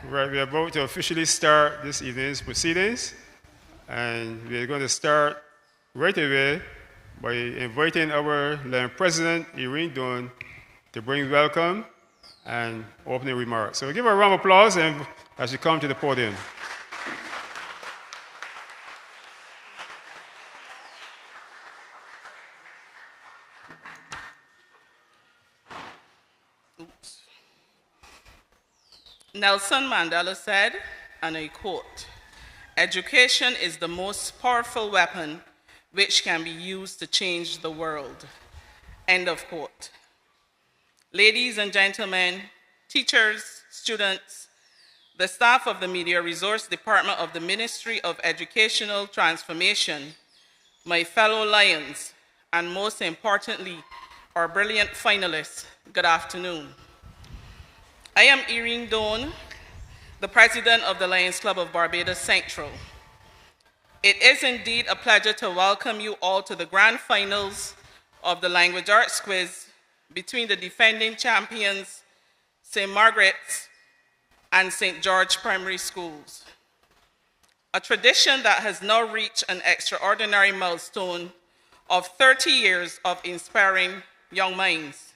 Right, we're about to officially start this evening's proceedings, and we're going to start right away by inviting our President, Irene Dunn, to bring welcome and opening remarks. So give her a round of applause as she comes to the podium. Nelson Mandela said, and I quote, "Education is the most powerful weapon which can be used to change the world." End of quote. Ladies and gentlemen, teachers, students, the staff of the Media Resource Department of the Ministry of Educational Transformation, my fellow Lions, and most importantly, our brilliant finalists, good afternoon. I am Irene Dunn, the president of the Lions Club of Barbados Central. It is indeed a pleasure to welcome you all to the grand finals of the Language Arts Quiz between the defending champions, St. Margaret's and St. George Primary Schools. A tradition that has now reached an extraordinary milestone of 30 years of inspiring young minds.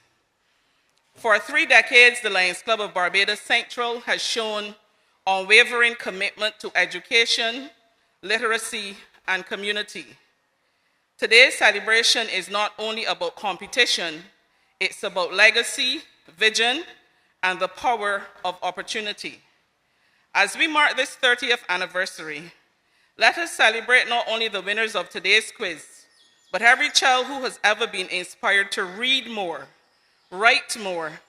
For 3 decades, the Lions Club of Barbados Central has shown unwavering commitment to education, literacy, and community. Today's celebration is not only about competition, it's about legacy, vision, and the power of opportunity. As we mark this 30th anniversary, let us celebrate not only the winners of today's quiz, but every child who has ever been inspired to read more, write more,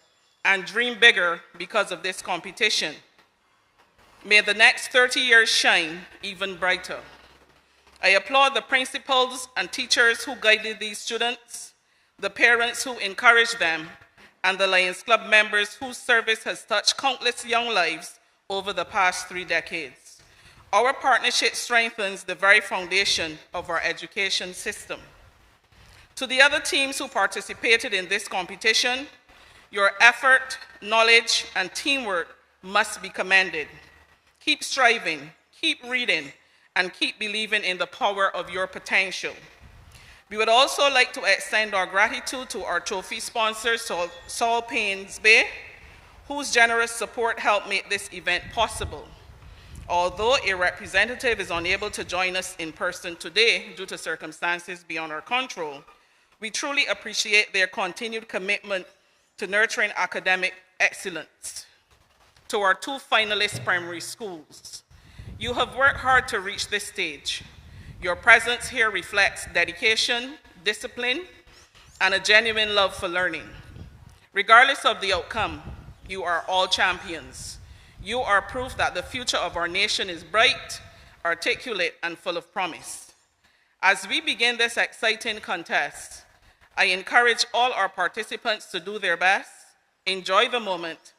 and dream bigger because of this competition. May the next 30 years shine even brighter. I applaud the principals and teachers who guided these students, the parents who encouraged them, and the Lions Club members whose service has touched countless young lives over the past 3 decades. Our partnership strengthens the very foundation of our education system. To the other teams who participated in this competition, your effort, knowledge, and teamwork must be commended. Keep striving, keep reading, and keep believing in the power of your potential. We would also like to extend our gratitude to our trophy sponsor, Saul Paynes Bay, whose generous support helped make this event possible. Although a representative is unable to join us in person today due to circumstances beyond our control, we truly appreciate their continued commitment to nurturing academic excellence. To our 2 finalist primary schools, you have worked hard to reach this stage. Your presence here reflects dedication, discipline, and a genuine love for learning. Regardless of the outcome, you are all champions. You are proof that the future of our nation is bright, articulate, and full of promise. As we begin this exciting contest, I encourage all our participants to do their best, enjoy the moment,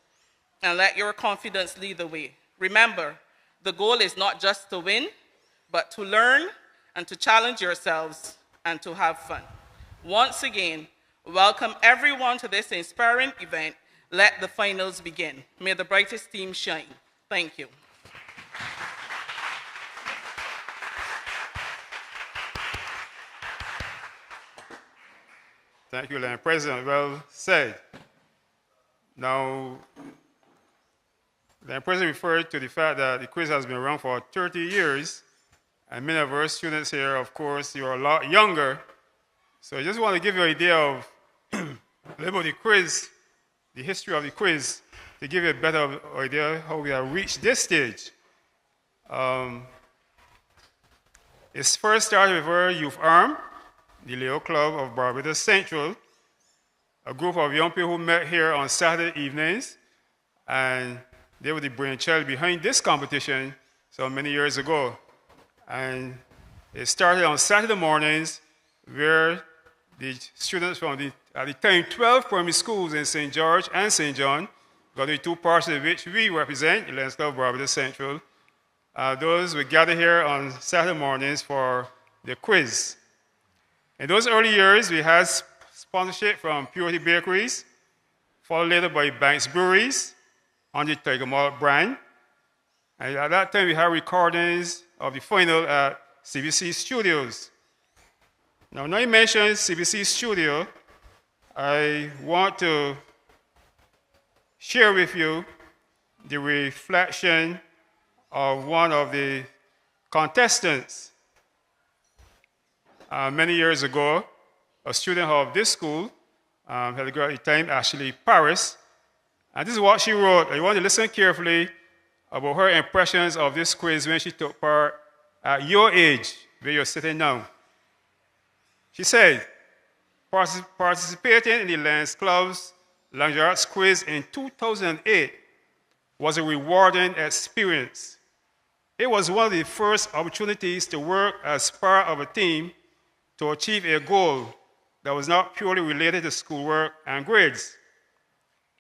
and let your confidence lead the way. Remember, the goal is not just to win, but to learn and to challenge yourselves and to have fun. Once again, welcome everyone to this inspiring event. Let the finals begin. May the brightest team shine. Thank you. Thank you, Lion President. Well said. Now, the President referred to the fact that the quiz has been around for 30 years, and many of our students here, of course, you're a lot younger. So I just want to give you an idea of a little of the quiz, the history of the quiz, to give you a better idea how we have reached this stage. It first started with our youth arm, the Leo Club of Barbados Central, a group of young people who met here on Saturday evenings, and they were the brainchild behind this competition so many years ago. And it started on Saturday mornings, where the students from at the time 12 primary schools in St. George and St. John, got the 2 parts of which we represent, the Lions Club of Barbados Central. Those would gather here on Saturday mornings for the quiz. In those early years, we had sponsorship from Purity Bakeries, followed later by Banks Breweries, under the Tiger Malt brand, And at that time, we had recordings of the final at CBC Studios. Now you mentioned CBC Studio, I want to share with you the reflection of one of the contestants. Many years ago, a student of this school had a girl at the time, Ashley Paris, and this is what she wrote. I want to listen carefully about her impressions of this quiz when she took part at your age, where you're sitting now. She said, participating in the Lions Club's Language Arts quiz in 2008 was a rewarding experience. It was one of the first opportunities to work as part of a team to achieve a goal that was not purely related to schoolwork and grades.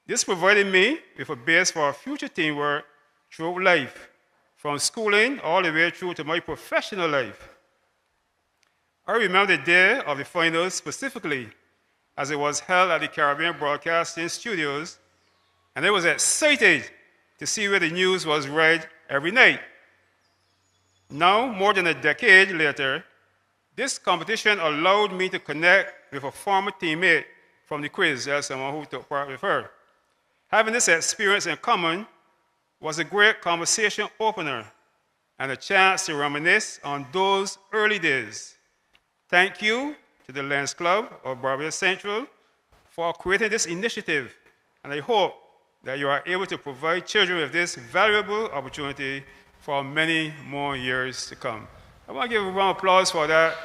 This provided me with a base for future teamwork throughout life, from schooling all the way through to my professional life. I remember the day of the finals specifically, as it was held at the Caribbean Broadcasting Studios, and I was excited to see where the news was read every night. Now, more than a decade later, this competition allowed me to connect with a former teammate from the quiz, as someone who took part with her. Having this experience in common was a great conversation opener and a chance to reminisce on those early days. Thank you to the Lions Club of Barbados Central for creating this initiative, and I hope that you are able to provide children with this valuable opportunity for many more years to come. I want to give a round of applause for that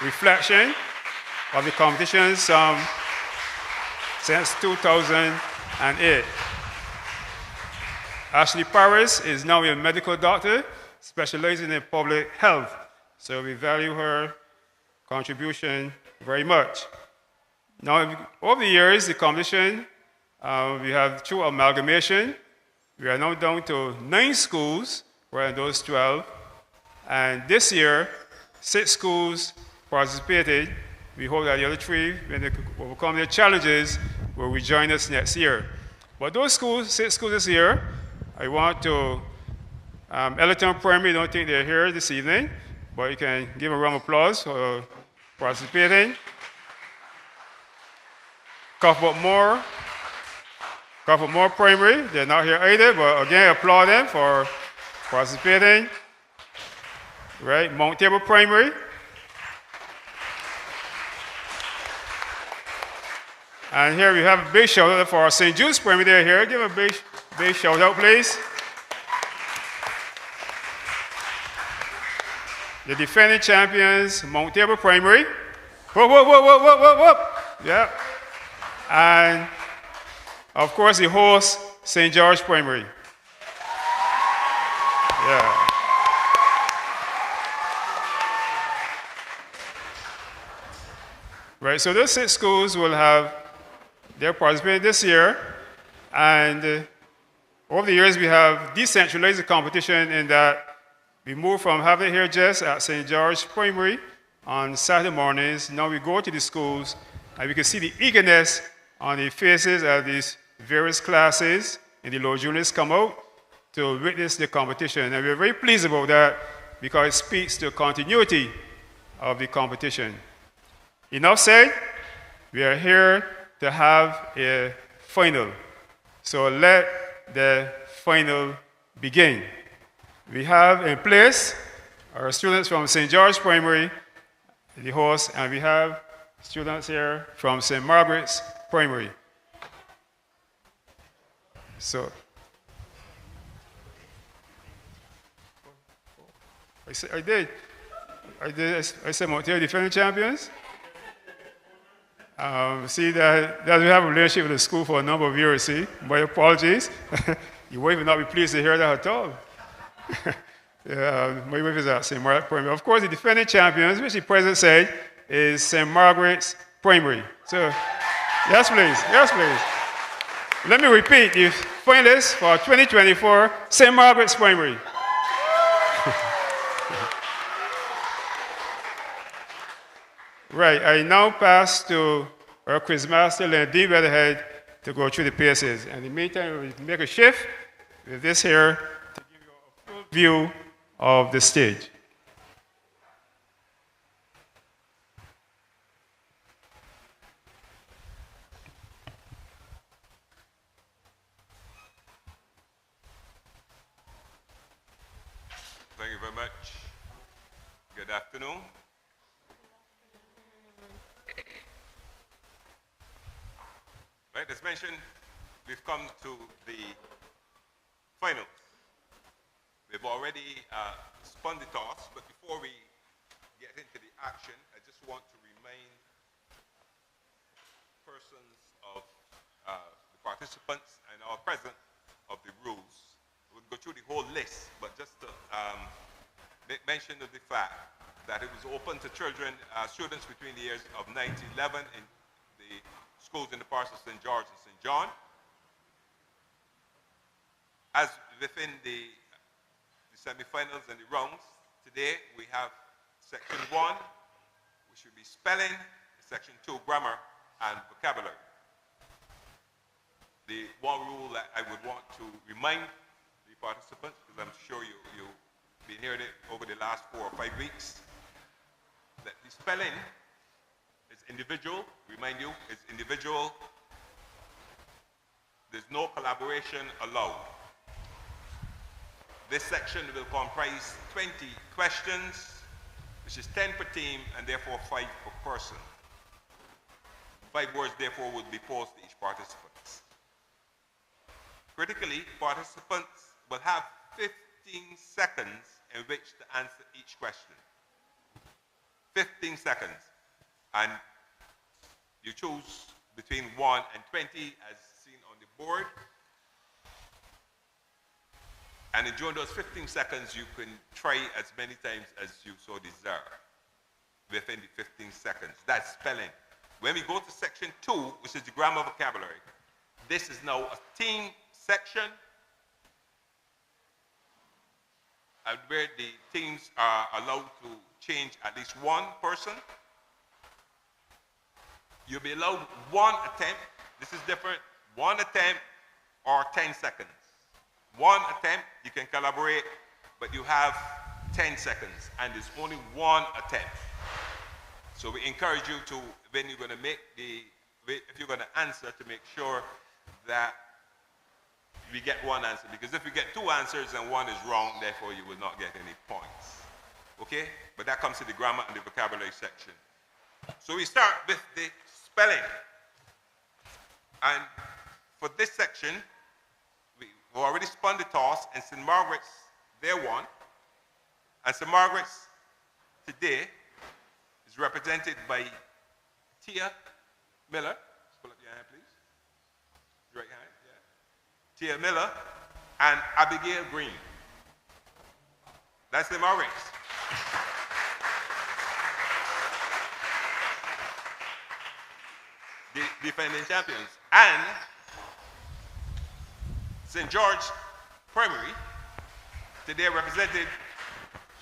reflection of the competitions since 2008. Ashley Paris is now a medical doctor specializing in public health, so we value her contribution very much. Now, over the years, the competition, we have through amalgamation, we are now down to 9 schools, rather than those 12. And this year, 6 schools participated. We hope that the other 3, when they overcome their challenges, will rejoin us next year. But those schools, 6 schools this year, I want to, Ellerton Primary, I don't think they're here this evening, but you can give a round of applause for participating. Cuthbertmore Primary, they're not here either, but again, applaud them for participating. Right, Mount Table Primary. And here we have a big shout out for St. Jude's Primary. They're here. Give a big shout out, please. The defending champions, Mount Table Primary. Whoop, whoop, whoop, whoop, whoop, whoop, whoop. Yeah. And of course, the host, St. George Primary. Yeah. Right, so those 6 schools will have their participation this year, and over the years we have decentralized the competition in that we move from having it here just at St. George Primary on Saturday mornings. Now we go to the schools, and we can see the eagerness on the faces of these various classes in the lower juniors come out to witness the competition, and we're very pleased about that because it speaks to continuity of the competition. Enough said, we are here to have a final. So let the final begin. We have in place our students from St. George Primary, the host, and we have students here from St. Margaret's Primary. So, I said Montreal defending champions. See that we have a relationship with the school for a number of years, see? My apologies. Your wife will not be pleased to hear that at all. My wife is at St. Margaret's Primary. Of course, the defending champions, which the president said, is St. Margaret's Primary. So, yes, please. Yes, please. Let me repeat, the finalists for 2024, St. Margaret's Primary. Right, I now pass to our quizmaster, Dean Weatherhead, to go through the paces. And in the meantime, we'll make a shift with this here to give you a full view of the stage. Thank you very much. Good afternoon. Right, as mentioned, we've come to the finals. We've already spun the toss, but before we get into the action, I just want to remind persons of the participants and our present of the rules. We'll go through the whole list, but just to make mention of the fact that it was open to children, students between the years of 9 to 11 in the schools in the parts of St. George and St. John. As within the semifinals and the rounds, today we have section 1, which would be spelling, section 2, grammar and vocabulary. The one rule that I would want to remind the participants, because I'm sure you've been hearing it over the last 4 or 5 weeks, that the spelling is individual, remind you, it's individual. There's no collaboration allowed. This section will comprise 20 questions, which is 10 per team, and therefore 5 per person. 5 words, therefore, would be posed to each participant. Critically, participants will have 15 seconds in which to answer each question. 15 seconds. And you choose between 1 and 20, as seen on the board. And during those 15 seconds, you can try as many times as you so desire within the 15 seconds. That's spelling. When we go to section 2, which is the grammar vocabulary, this is now a team section, and where the teams are allowed to change at least one person. You'll be allowed 1 attempt. This is different. 1 attempt or 10 seconds. 1 attempt, you can collaborate, but you have 10 seconds, and there's only 1 attempt. So we encourage you to, when you're going to if you're going to answer, to make sure that we get 1 answer, because if you get 2 answers and 1 is wrong, therefore you will not get any points. Okay? But that comes to the grammar and the vocabulary section. So we start with the spelling. And for this section, we've already spun the toss, and St. Margaret's, they won. And St. Margaret's today is represented by Tia Miller. Just pull up your hand, please. Your right hand, yeah. Tia Miller and Abigail Green. That's St. Margaret's. The defending champions. And St. George Primary, today represented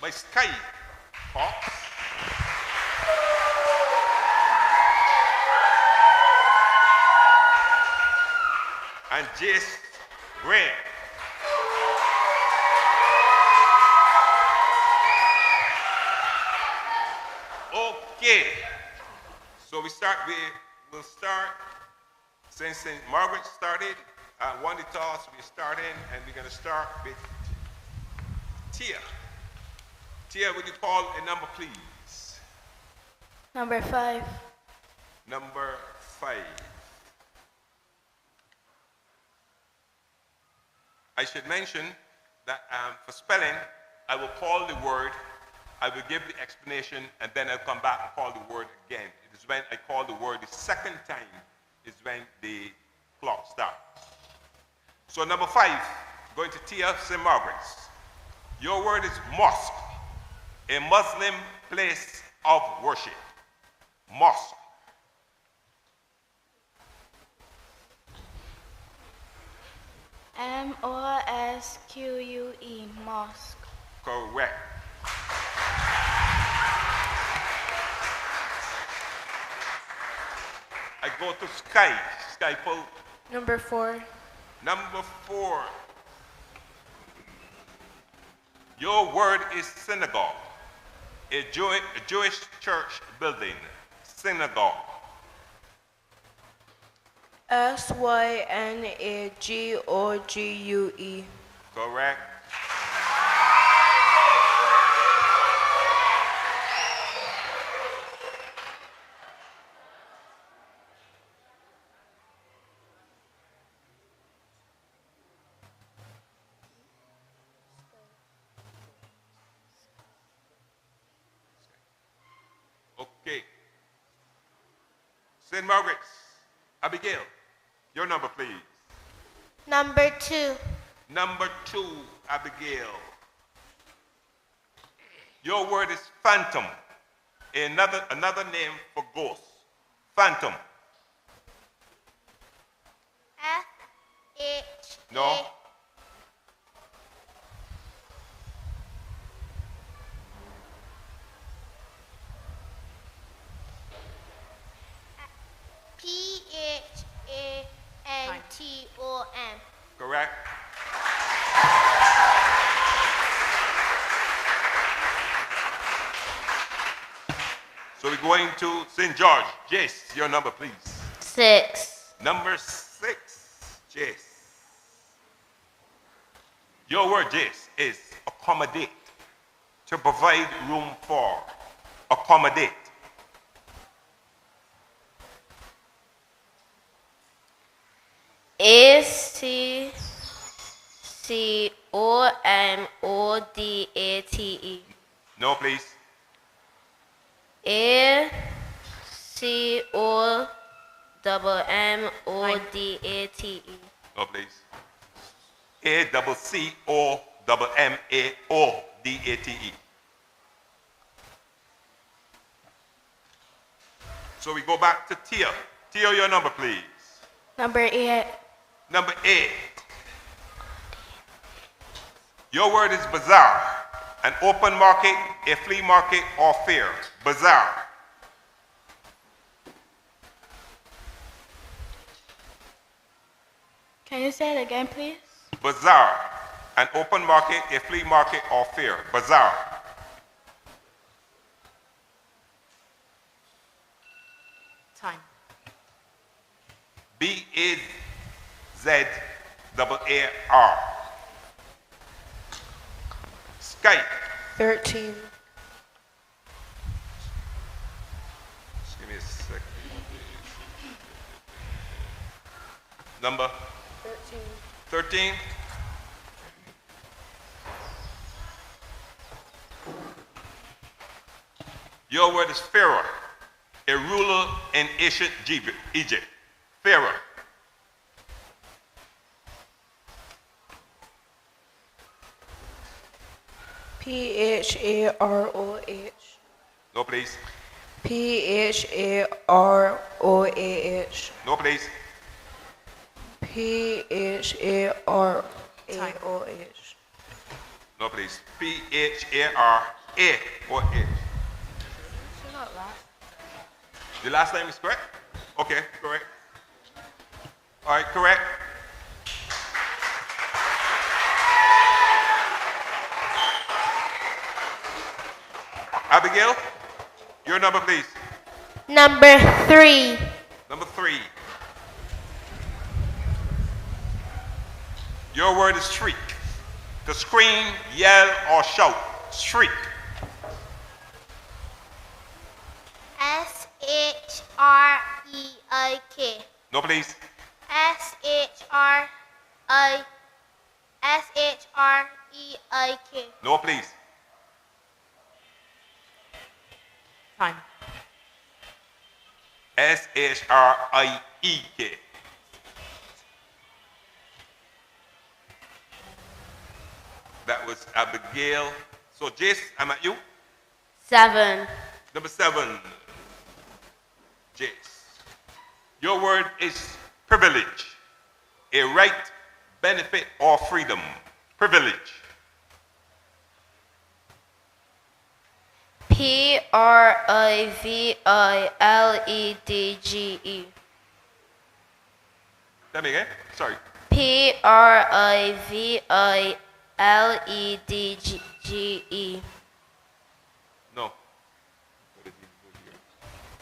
by Sky Hawks. And Jace Grant. Okay. So we'll start, since St. Margaret started, won the toss, we're starting, and we're going to start with Tia. Tia, would you call a number, please? Number 5. Number 5. I should mention that for spelling, I will call the word, I will give the explanation, and then I'll come back and call the word again. It is when I call the word the second time is when the clock starts. So number 5, going to Tia St. Margaret's. Your word is mosque, a Muslim place of worship. Mosque. M-O-S-Q-U-E, mosque. Correct. I go to Sky. Sky, pull. Number 4. Number 4. Your word is synagogue, a Jewish church building. Synagogue. Synagogue. Correct. Okay. St. Margaret's. Abigail, your number, please. Number 2. Number 2, Abigail. Your word is phantom, another name for ghost. Phantom. F-H. No. Phantom. Correct. So we're going to St. George. Jace, your number, please. 6. Number 6, Jace. Your word, Jace, is accommodate. To provide room for. Accommodate. ACCOMODATE. No, please. ACOMMODATE. No, please. ACCOMMAODATE. So we go back to Tia. Tia, your number, please. Number 8. Number 8. Your word is bazaar. An open market, a flea market, or fair. Bazaar. Can you say it again, please? Bazaar. An open market, a flea market, or fair. Bazaar. Time. BAZAAR. Skype. 13. Just give me a second. Number 13. Your word is Pharaoh, a ruler in ancient Egypt. Pharaoh. PHAROH. No, please. PHAROAH. No, please. PHARAOH. No, please. PHARAOH. The last name is correct? Okay, correct. All right, correct. Abigail, your number, please. Number 3. Number 3. Your word is shriek. To scream, yell, or shout. Shriek. SHREIK. No, please. SHREIK. No, please. Time. SHRIEK. That was Abigail. So, Jace, I'm at you. 7. Number 7. Jace. Your word is privilege. A right, benefit, or freedom. Privilege. PRIVILEDGE. Tell me again. Sorry. PRIVILEDGE. G-E. No.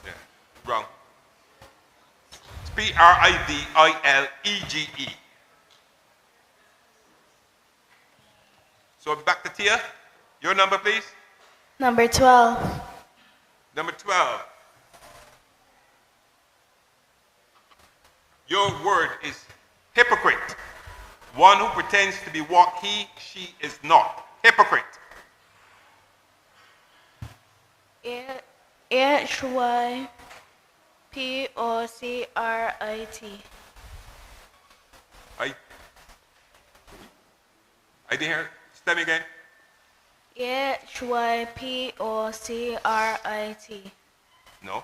Yeah. Wrong. It's Pridilege. So back to Tia. Your number, please. Number 12. Number 12. Your word is hypocrite. One who pretends to be what she is not. Hypocrite. Hypocrit. I didn't hear. Tell me again. Hypocrit. No.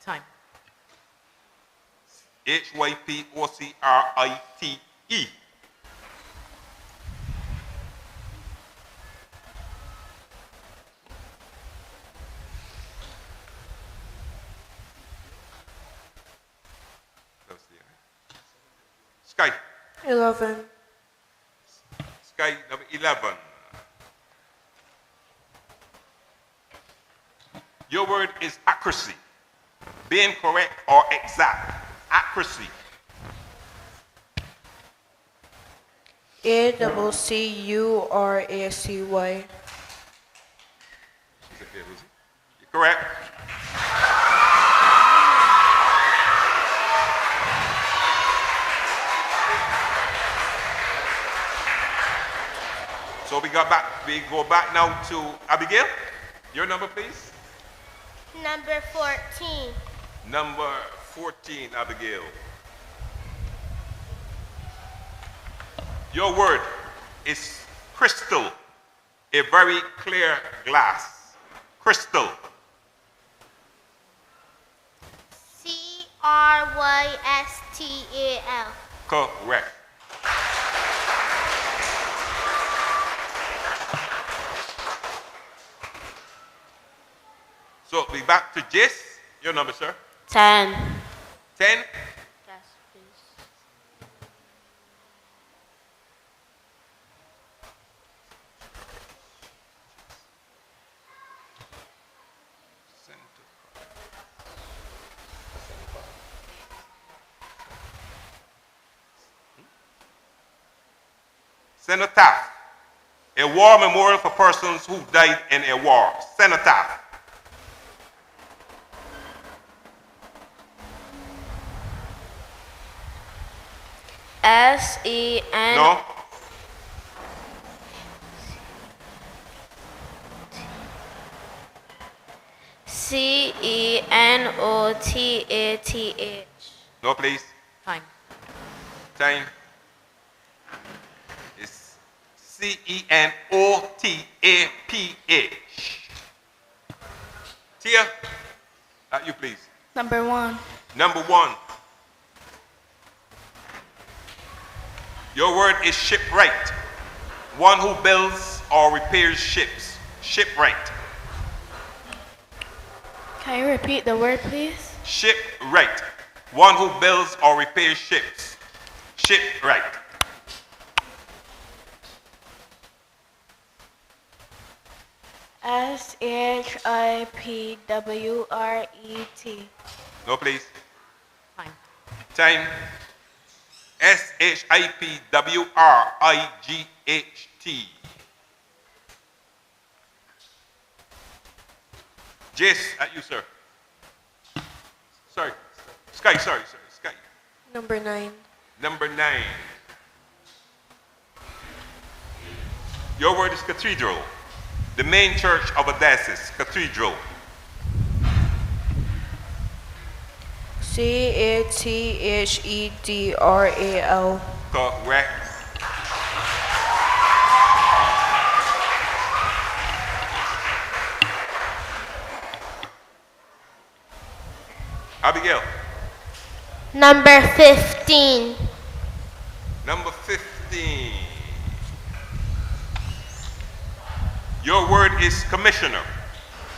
Time. Hypocrite. Sky. 11. Sky number 11. Your word is accuracy. Being correct or exact. Accuracy. ACCURACY. You're correct. So we go back now to Abigail. Your number, please. Number 14. Number 14, Abigail. Your word is crystal, a very clear glass. Crystal. CRYSTAL. Correct. So we back to Jace. Your number, sir. 10. 10. Yes, please. Cenotaph. A war memorial for persons who died in a war. Cenotaph. SEN. No. CENOTATH. No, please. Time. Time. It's CENOTAPH. Tia, at you, please. Number 1. Number 1. Your word is shipwright. One who builds or repairs ships. Shipwright. Can you repeat the word, please? Shipwright. One who builds or repairs ships. Shipwright. SHIPWRET. No, please. Time. Time. SHIPWRIGHT. Jace, at you, sir. Sorry. Sky, sorry. Sky. Number 9. Number 9. Your word is cathedral. The main church of a diocese. Cathedral. CATHEDRAL. Correct. Abigail. Number 15. Number 15. Your word is commissioner.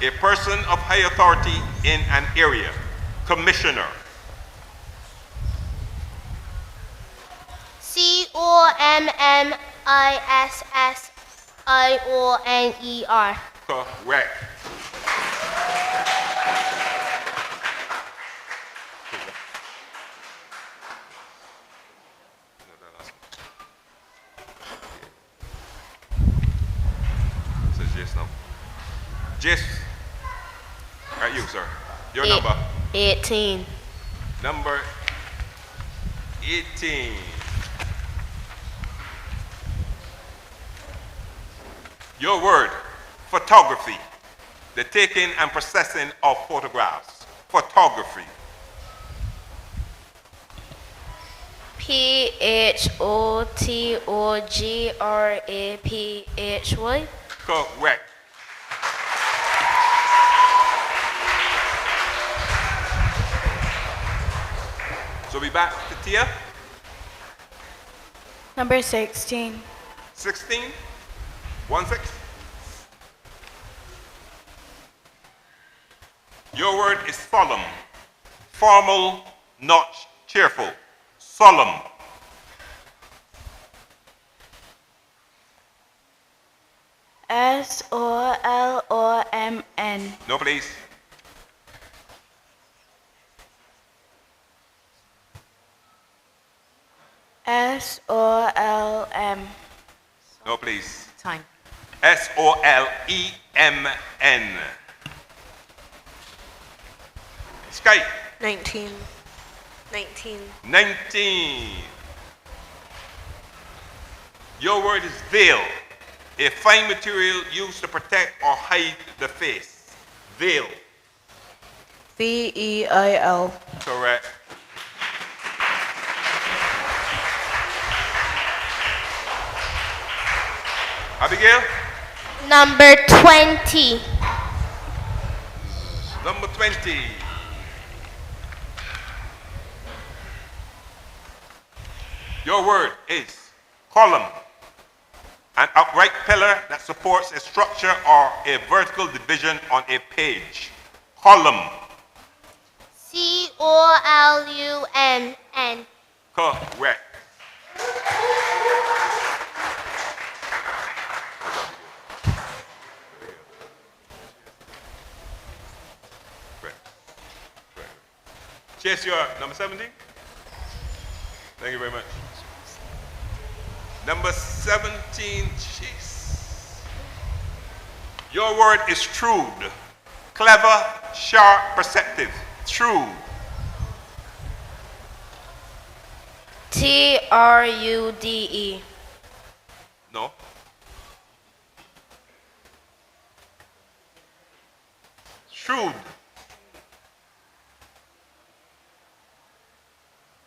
A person of high authority in an area. Commissioner. COMMISSIONER. Pioneer. Correct. So Jace now. Jace, right, you, sir. Your number. 18. Number 18. Your word, photography. The taking and processing of photographs. Photography. Photography. Correct. So we back to Tia. Number 16. 16. 1-6. Your word is solemn. Formal, not cheerful. Solemn. SOLOMN. No, please. SOLM. No, please. Time. SOLEMN. Sky. 19. 19. 19. Your word is veil. A fine material used to protect or hide the face. Veil. VEIL. Correct. Abigail? Number 20. Number 20. Your word is column. An upright pillar that supports a structure or a vertical division on a page. Column. COLUMN. Correct. Chase, your number 17. Thank you very much. Number 17, Chase. Your word is shrewd. Clever, sharp, perceptive. Shrewd. TRUDE. No. Shrewd.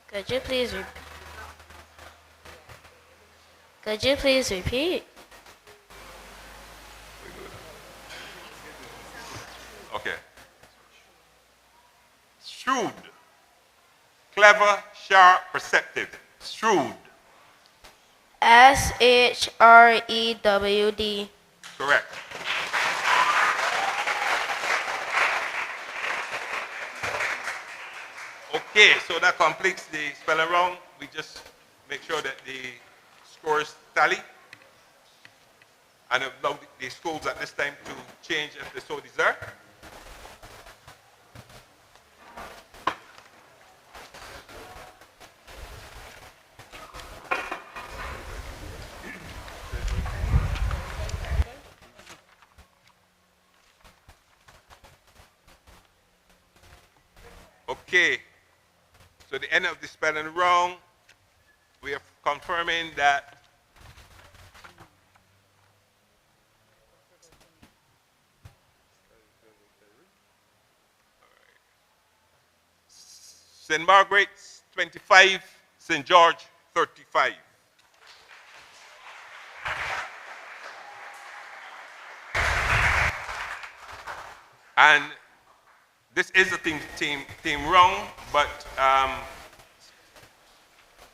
Could you please repeat? Could you please repeat? Okay. Shrewd. Clever, sharp, perceptive. Shrewd. SHREWD. Correct. Okay, so that completes the spelling round. We just make sure that the scores tally. And allow the schools at this time to change if they so desire. Okay, so the end of the spelling round, we are confirming that St. Margaret's 25, St. George 35. And this is a team round, but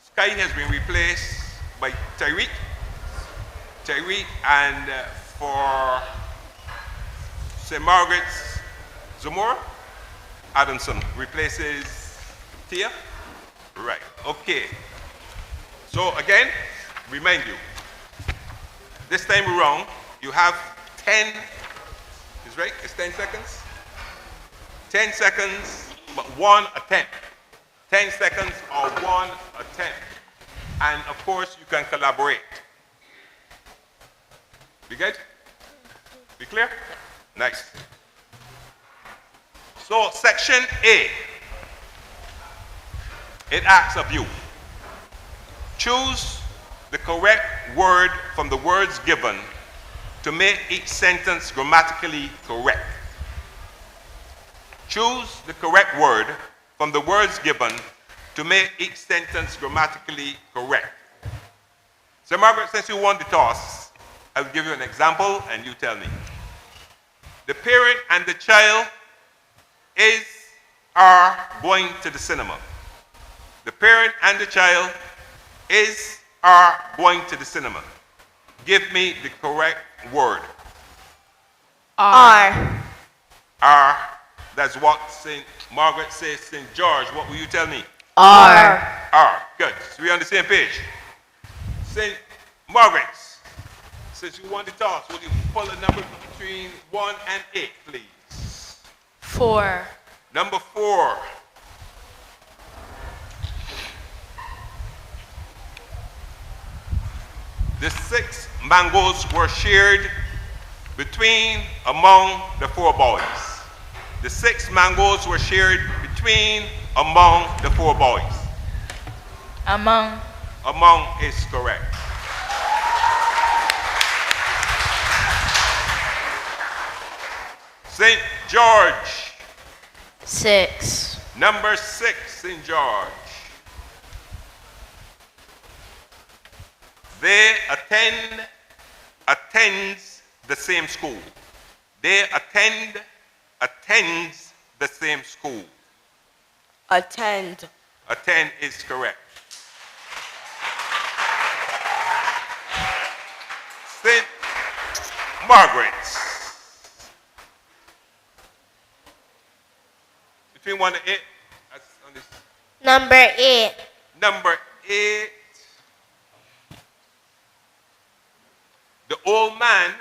Sky has been replaced by Tyreek. And for St. Margaret's, Zamora Adamson replaces Tia. Right, okay. So again, remind you, This time around, you have 10, is right? It's 10 seconds? 10 seconds, but one attempt. 10 seconds or one attempt. And of course, you can collaborate. We good? Be clear? Nice. So, section A, it asks of you, choose the correct word from the words given to make each sentence grammatically correct. Choose the correct word from the words given to make each sentence grammatically correct. So, Margaret, since you won the toss, I'll give you an example and you tell me. The parent and the child are going to the cinema. The parent and the child are going to the cinema. Give me the correct word. R. R. That's what St. Margaret says. St. George, what will you tell me? R. R. Good. So we're on the same page. St. Margaret, since you won the toss, will you pull a number between 1 and 8, please? 4. Number 4. The 6 mangoes were shared among the 4 boys. The 6 mangoes were shared among the 4 boys. Among. Among is correct. St. George. 6. Number 6, St. George. They attends the same school. They attends the same school. Attend. Attend is correct. St. Margaret's. Between 1 and 8. That's on this. Number 8. Number 8. The old man,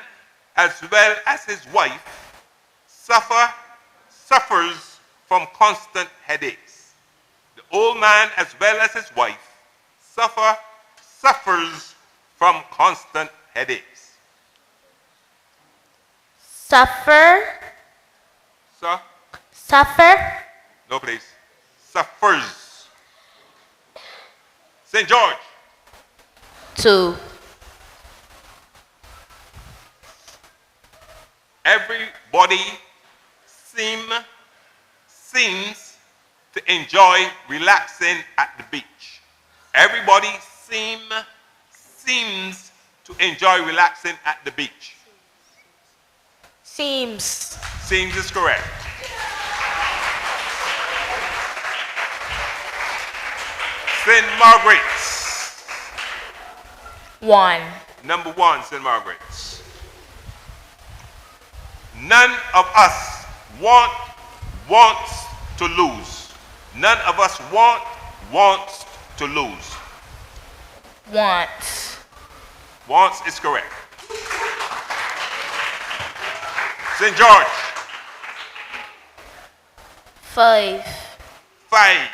as well as his wife, suffers from constant headaches. The old man, as well as his wife, suffers from constant headaches. Suffer. Suffer. No, please. Suffers. St. George. 2. Everybody seems to enjoy relaxing at the beach. Everybody seems to enjoy relaxing at the beach. Seems. Seems is correct. St. Margaret's. 1. Number 1, St. Margaret's. None of us wants to lose. None of us wants to lose. Wants. Wants is correct. St. George. 5. 5.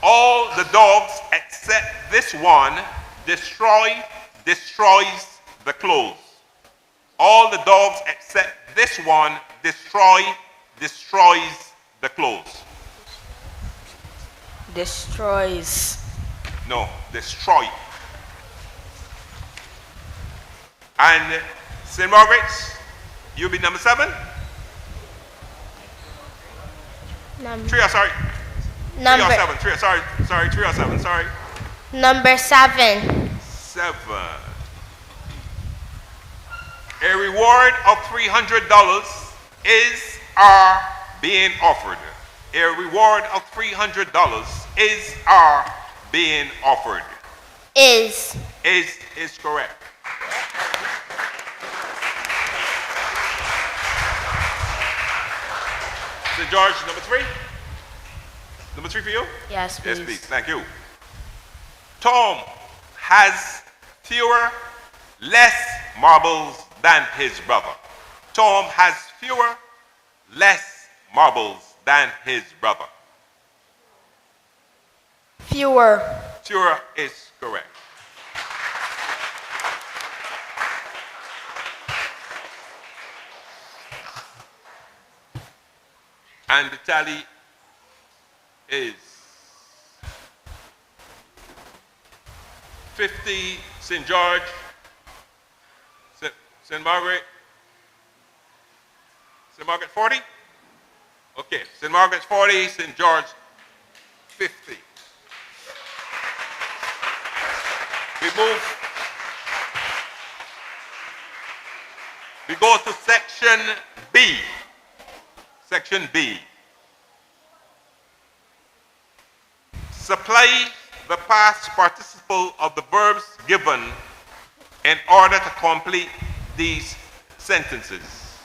All the dogs except this one destroys the clothes. All the dogs except this one destroys the clothes. Destroys. No, destroy. And St. Margaret's, you'll be number 7? 3 or sorry. 3 or 7. 3 or sorry. 3 or 7. Sorry. Number 7. 7. A reward of $300 is being offered. A reward of $300 is being offered. Is correct. St. George, number 3? Number 3 for you? Yes, please. Yes, please. Thank you. Tom has fewer, less marbles than his brother. Tom has fewer, less marbles than his brother. Fewer. Fewer is correct. And the tally is 50 St. George, St. Margaret, St. Margaret 40? Okay, St. Margaret's 40, St. George 50. We go to section B. Section B. Supply the past participle of the verbs given in order to complete these sentences.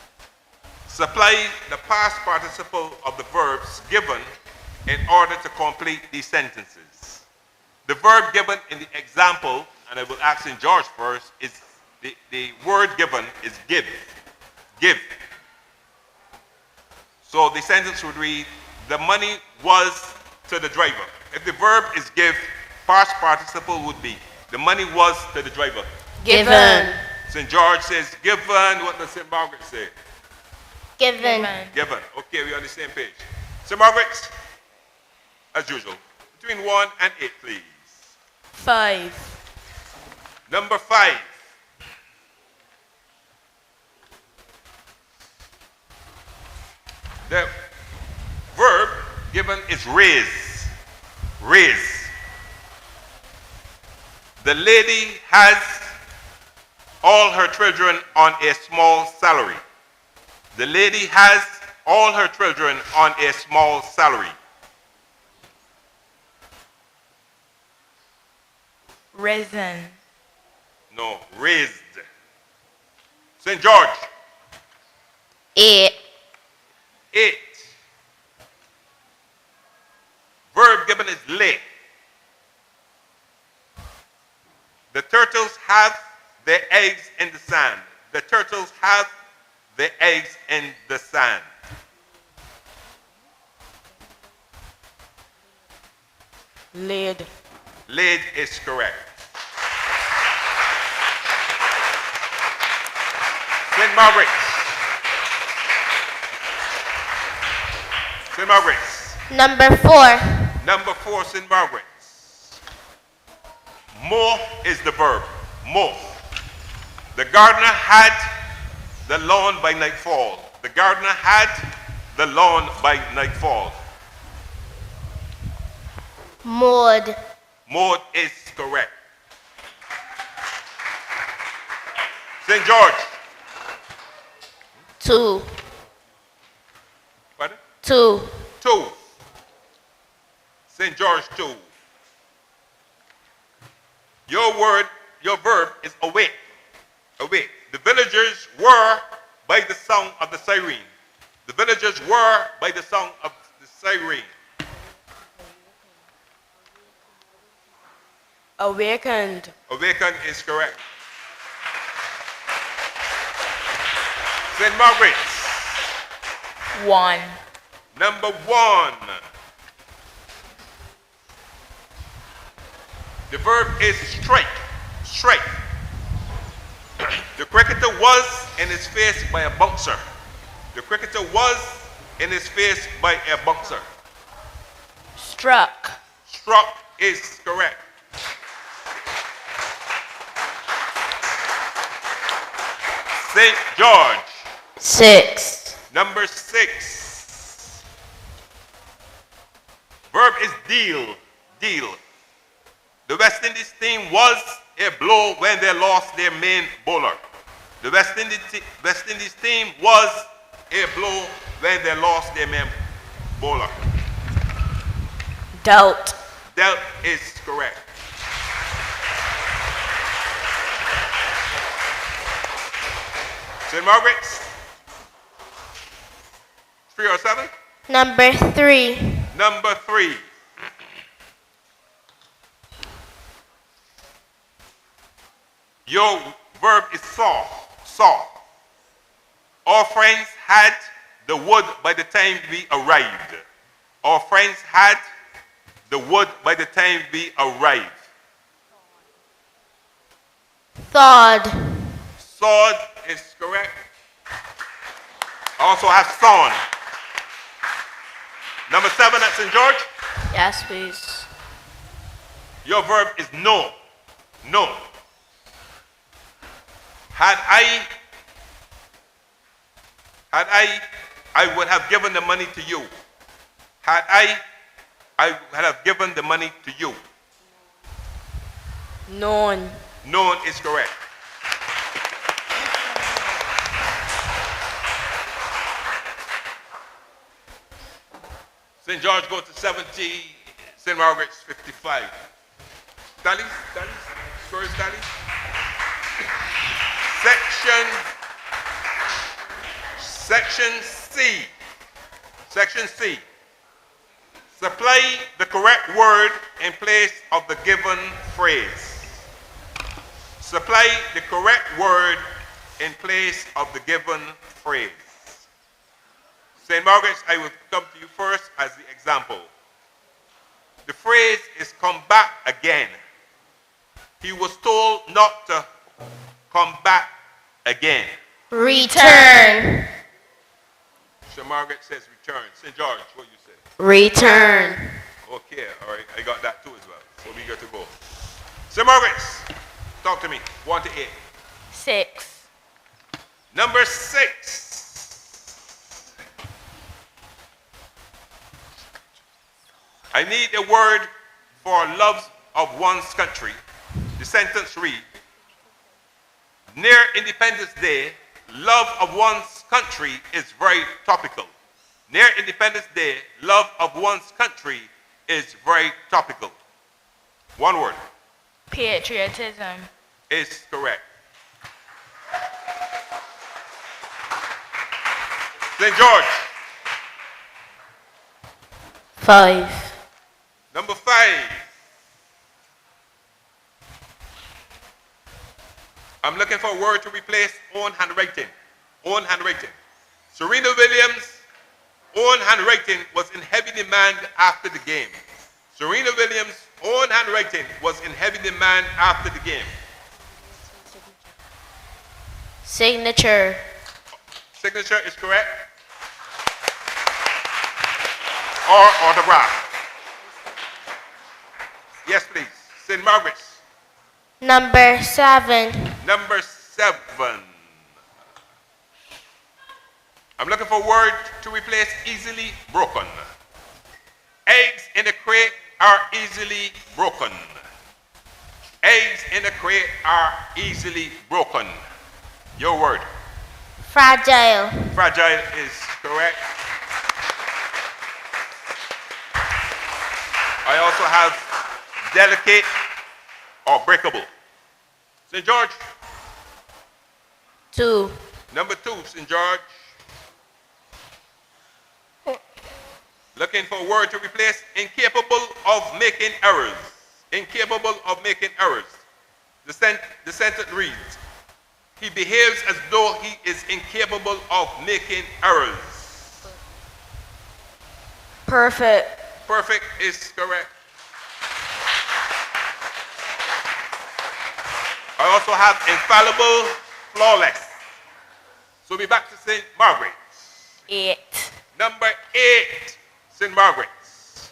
Supply the past participle of the verbs given in order to complete these sentences. The verb given in the example, and I will ask St. George first, is the word given is give. Give. So the sentence would read, the money was to the driver. If the verb is give, past participle would be, the money was to the driver. Given. St. George says given. What does St. Margaret say? Given. Given. Okay, we're on the same page. St. Margaret, as usual, between 1 and 8, please. 5. Number 5. The verb given is raise. Raise. The lady has all her children on a small salary. The lady has all her children on a small salary. Risen. No, raised. St. George. 8. 8. Verb given is lay. The turtles have their eggs in the sand. The turtles have their eggs in the sand. Laid. Laid is correct. St. Margaret. St. Margaret. Number 4. Number 4, St. Margaret. Mow is the verb. Mow. The gardener had the lawn by nightfall. The gardener had the lawn by nightfall. Mowed. Mowed is correct. St. George. 2. Pardon? 2. 2. St. George 2. Your verb is awake. Awake. The villagers were by the sound of the siren. The villagers were by the sound of the siren. Awakened. Awaken is correct. St. Margaret. 1. Number 1. The verb is strike. Strike. The cricketer was in his face by a bouncer. The cricketer was in his face by a bouncer. Struck. Struck is correct. St. George. 6. Number 6. Verb is deal. Deal. The West Indies team was a blow when they lost their main bowler. The West Indies team was a blow when they lost their main bowler. Dealt. Dealt is correct. St. Margaret's? 3 or 7? Number 3. Number 3. Your verb is saw. Saw. Our friends had the wood by the time we arrived. Our friends had the wood by the time we arrived. Thawed. Sword is correct. Also have sawn. Number 7 at St. George. Yes, please. Your verb is no. No. I would have given the money to you. I would have given the money to you. Known. Known is correct. St. George go to 70, St. Margaret's 55. Tallies? First tallies? Section C. Section C. Supply the correct word in place of the given phrase. Supply the correct word in place of the given phrase. St. Margaret's, I will come to you first as the example. The phrase is come back again. He was told not to come back again. Return. St. Margaret says return. St. George, what you say? Return. Okay, all right. I got that too as well. So we got to go. St. Margaret's, talk to me. 1 to 8. 6. Number 6. I need a word for love of one's country. The sentence reads, near Independence Day, love of one's country is very topical. Near Independence Day, love of one's country is very topical. One word. Patriotism. Is correct. St. George. 5. Number 5. I'm looking for a word to replace own handwriting. Own handwriting. Serena Williams' own handwriting was in heavy demand after the game. Serena Williams' own handwriting was in heavy demand after the game. Signature. Signature is correct. Or autograph. Yes, please. St. Margaret's. Number 7. Number 7. I'm looking for a word to replace easily broken. Eggs in a crate are easily broken. Eggs in a crate are easily broken. Your word. Fragile. Fragile is correct. I also have delicate or breakable. St. George. 2. Number 2, St. George. Looking for a word to replace incapable of making errors. Incapable of making errors. The sentence reads, he behaves as though he is incapable of making errors. Perfect. Perfect is correct. I also have infallible, flawless. So we're back to St. Margaret's. 8. Number 8, St. Margaret's.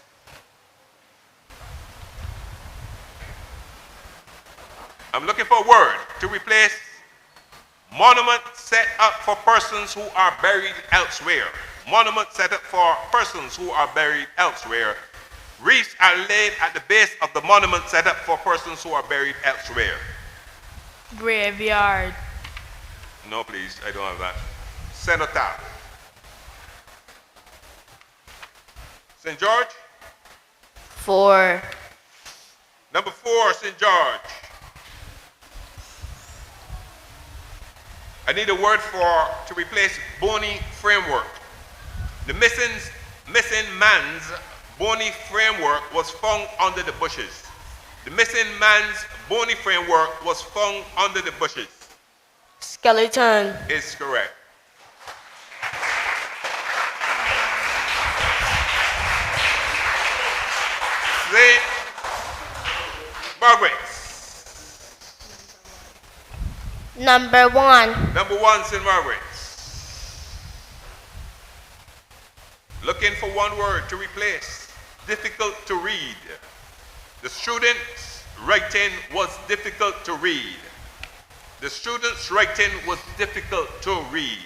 I'm looking for a word to replace monument set up for persons who are buried elsewhere. Monument set up for persons who are buried elsewhere. Wreaths are laid at the base of the monument set up for persons who are buried elsewhere. Graveyard. No, please, I don't have that. Cenotaph. St. George? 4. Number 4, St. George. I need a word to replace bony framework. The missing man's bony framework was found under the bushes. The missing man's bony framework was found under the bushes. Skeleton. Is correct. St. Margaret. Number 1. Number 1, St. Margaret. Looking for one word to replace. Difficult to read. The student's writing was difficult to read. The student's writing was difficult to read.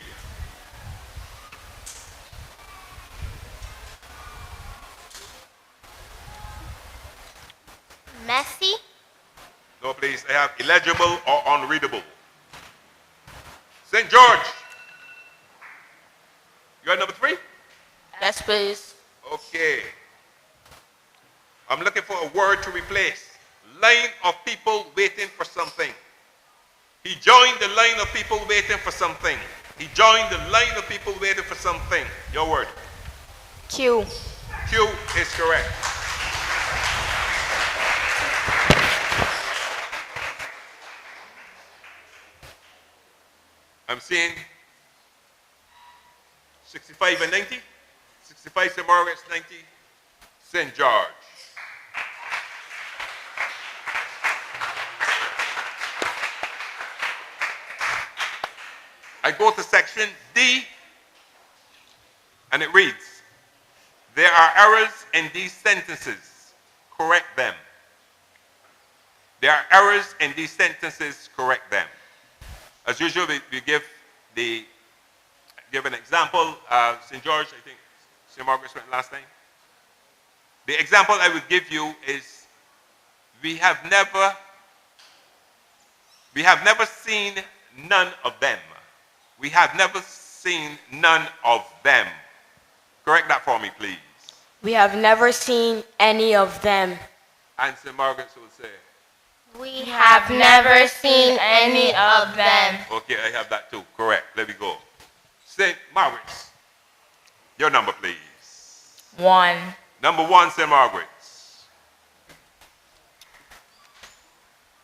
Messy. No, please. I have illegible or unreadable. St. George. You are number 3? Yes, please. Okay. I'm looking for a word to replace. Line of people waiting for something. He joined the line of people waiting for something. He joined the line of people waiting for something. Your word. Q. Q is correct. I'm seeing 65 and 90. 65 St. Margaret's, 90 St. George. I go to section D, and it reads, there are errors in these sentences. Correct them. There are errors in these sentences. Correct them. As usual, we give an example. St. George, I think St. Margaret's went last time. The example I would give you is, we have never seen none of them. We have never seen none of them. Correct that for me, please. We have never seen any of them. And St. Margaret's will say, We have never seen any of them. okay, I have that too. Correct. Let me go. St. Margaret's. Your number, please. 1. Number 1, St. Margaret's.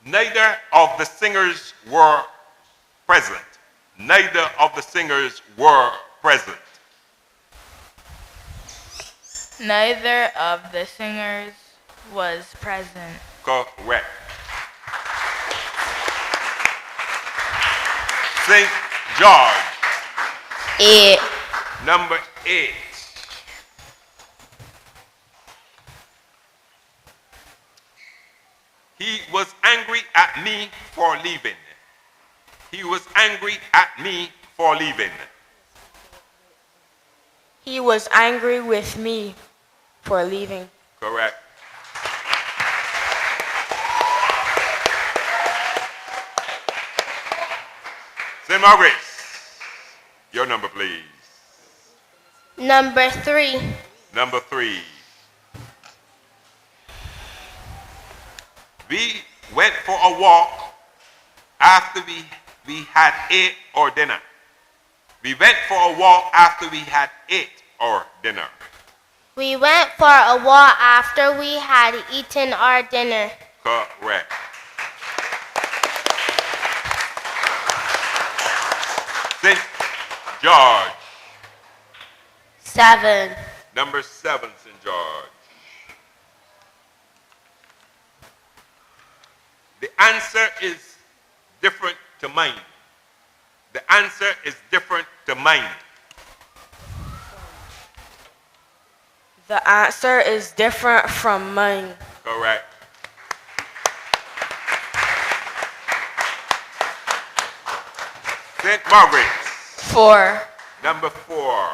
Neither of the singers were present. Neither of the singers were present. Neither of the singers was present. Correct. St. George. 8. Number 8. He was angry at me for leaving. He was angry at me for leaving. He was angry with me for leaving. Correct. St. Margaret's. Your number, please. Number 3. Number 3. We went for a walk after we had ate our dinner. We went for a walk after we had ate our dinner. We went for a walk after we had eaten our dinner. Correct. St. George. 7. Number 7, St. George. The answer is different to mine. The answer is different to mine. The answer is different from mine. Correct. St. Margaret's. 4. Number 4.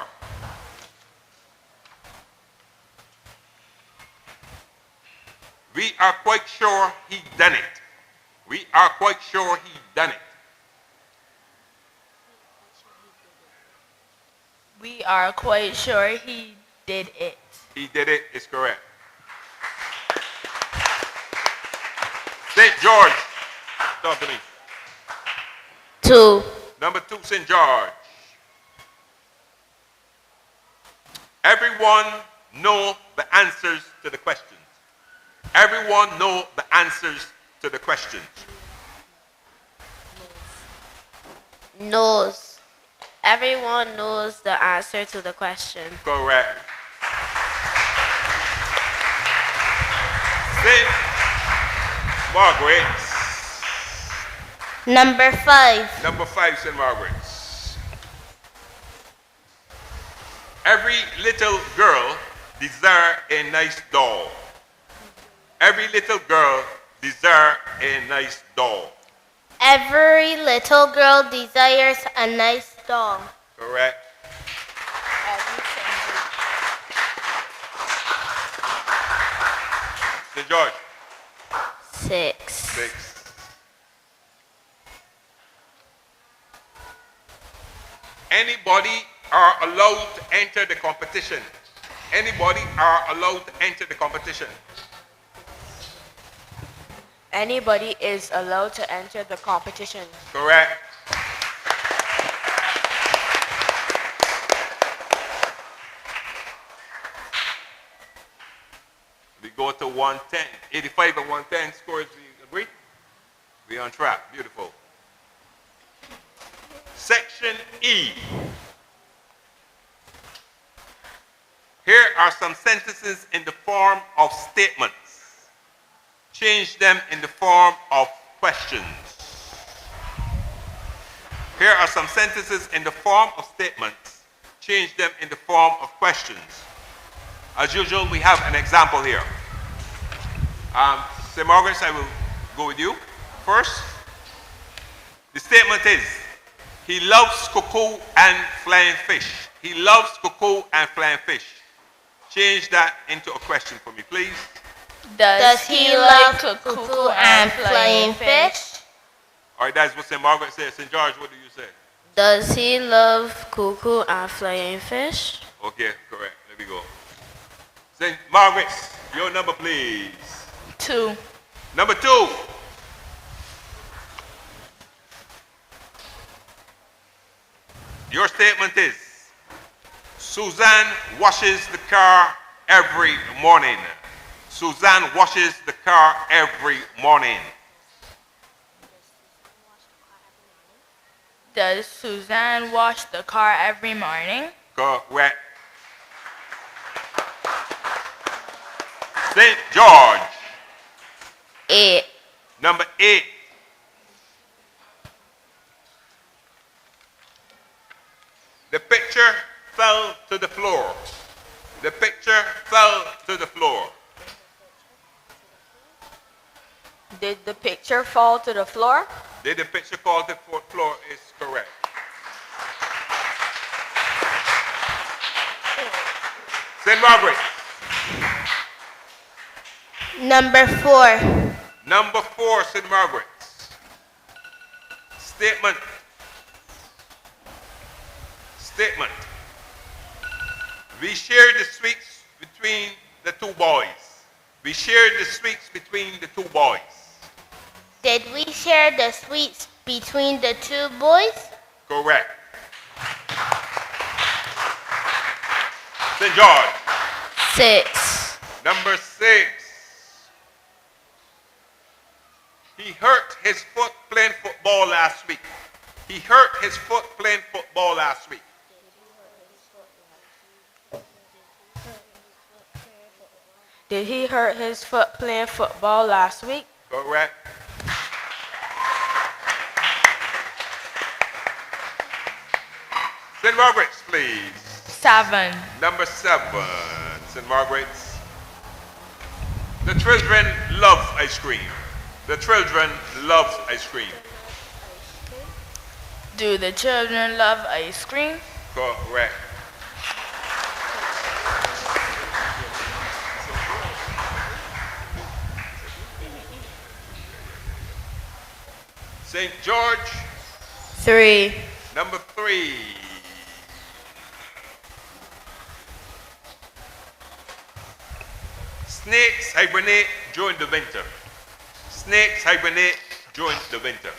We are quite sure he done it. We are quite sure he done it. We are quite sure he did it. He did it is correct. St. George. Talk to me. 2. Number 2, St. George. Everyone know the answers to the questions. Everyone know the answers to the questions. Knows. Everyone knows the answer to the question. Correct. St. Margaret's. Number 5. Number 5, St. Margaret's. Every little girl desire a nice doll. Every little girl desire a nice doll. Every little girl desires a nice doll. Correct. St. George. 6. 6. Anybody are allowed to enter the competition. Anybody are allowed to enter the competition. Anybody is allowed to enter the competition. Correct. We go to 110. 85 and 110 scores, we agree? We on track. Beautiful. Section E. Here are some sentences in the form of statements. Change them in the form of questions. Here are some sentences in the form of statements. Change them in the form of questions. As usual, we have an example here. St. Margaret's, I will go with you first. The statement is, he loves cuckoo and flying fish. He loves cuckoo and flying fish. Change that into a question for me, please. Does he love cuckoo and flying fish? All right, that's what St. Margaret says. St. George, what do you say? Does he love cuckoo and flying fish? Okay, correct. There we go. St. Margaret's, your number, please. 2. Number 2. Your statement is, Suzanne washes the car every morning. Suzanne washes the car every morning. Does Suzanne wash the car every morning? Correct. St. George. 8. Number 8. The picture fell to the floor. The picture fell to the floor. Did the picture fall to the floor? Did the picture fall to the floor is correct. St. Margaret. Number 4. Number 4, St. Margaret's. Statement. Statement. We shared the sweets between the two boys. We shared the sweets between the two boys. Did we share the sweets between the two boys? Correct. St. George. 6. Number 6. He hurt his foot playing football last week. He hurt his foot playing football last week. Did he hurt his foot playing football last week? Correct. St. Margaret's, please. 7. Number 7, St. Margaret's. The children love ice cream. The children love ice cream. Do the children love ice cream? Correct. St. George. 3. Number 3. Snakes hibernate during the winter. Snakes hibernate during the winter.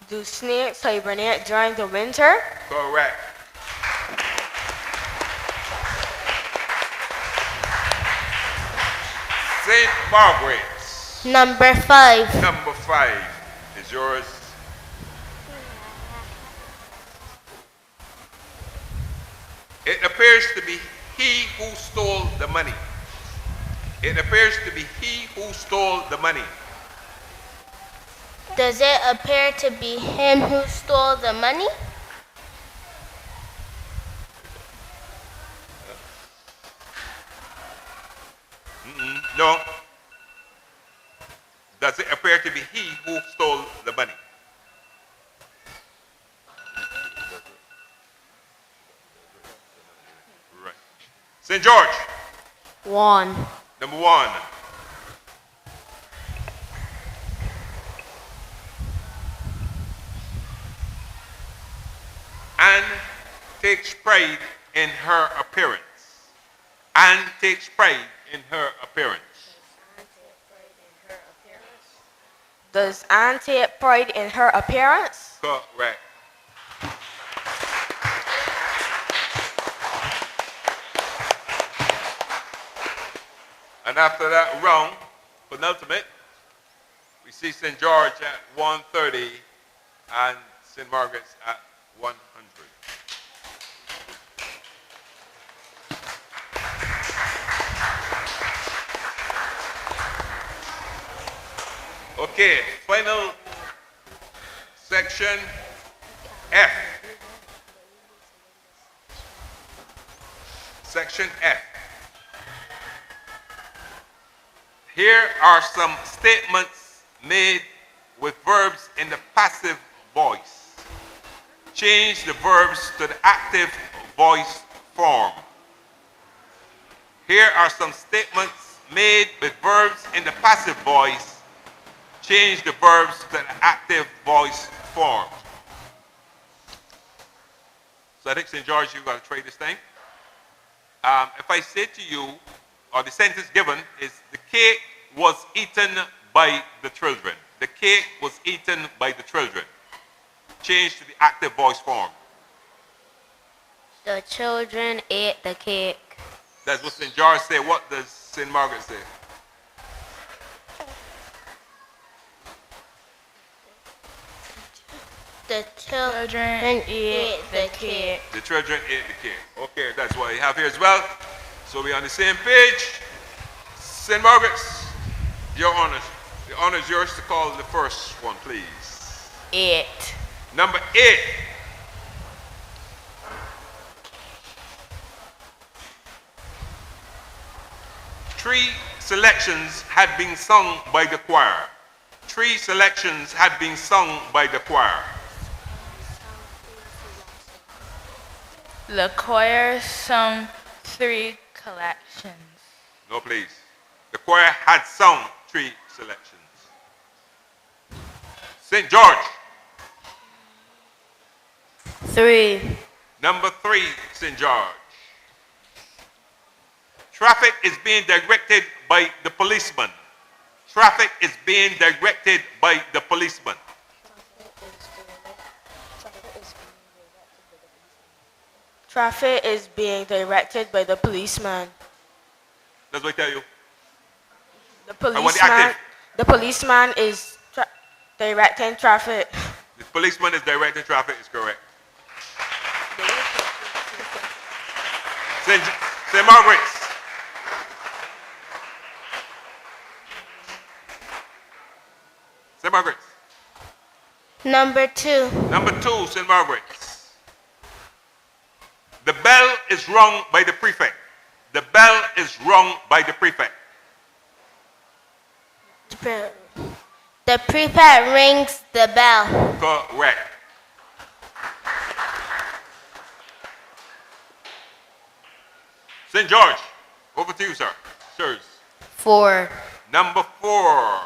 Do snakes hibernate during the winter? Correct. St. Margaret's. Number 5. Number 5 is yours. It appears to be he who stole the money. It appears to be he who stole the money. Does it appear to be him who stole the money? No. Does it appear to be he who stole the money? Right. St. George. 1. Number 1. Anne takes pride in her appearance. Anne takes pride in her appearance. Does Anne take pride in her appearance? Correct. And after that round, penultimate, we see St. George at 130 and St. Margaret's at 100. Okay, final section F. Section F. Here are some statements made with verbs in the passive voice. Change the verbs to the active voice form. Here are some statements made with verbs in the passive voice. Change the verbs to the active voice form. So I think, St. George, you've got to try this thing. If I say to you, or the sentence given is, the cake was eaten by the children. The cake was eaten by the children. Change to the active voice form. The children ate the cake. That's what St. George said. What does St. Margaret say? The children ate the cake. The children ate the cake. Okay, that's what you have here as well. So we're on the same page. St. Margaret's, your honors. The honor is yours to call the first one, please. 8. Number 8. Three selections had been sung by the choir. 3 selections had been sung by the choir. The choir sung 3 collections. No, please. The choir had sung 3 selections. St. George. 3. Number 3, St. George. Traffic is being directed by the policeman. Traffic is being directed by the policeman. Traffic is being directed by the policeman. That's what I tell you. The I want the active. policeman is directing traffic. The policeman is directing traffic, is correct. St. Margaret's. St. Margaret's. Number 2. Number 2, St. Margaret's. The bell is rung by the prefect. The bell is rung by the prefect. The prefect rings the bell. Correct. St. George, over to you, sir. Sirs. 4. Number 4.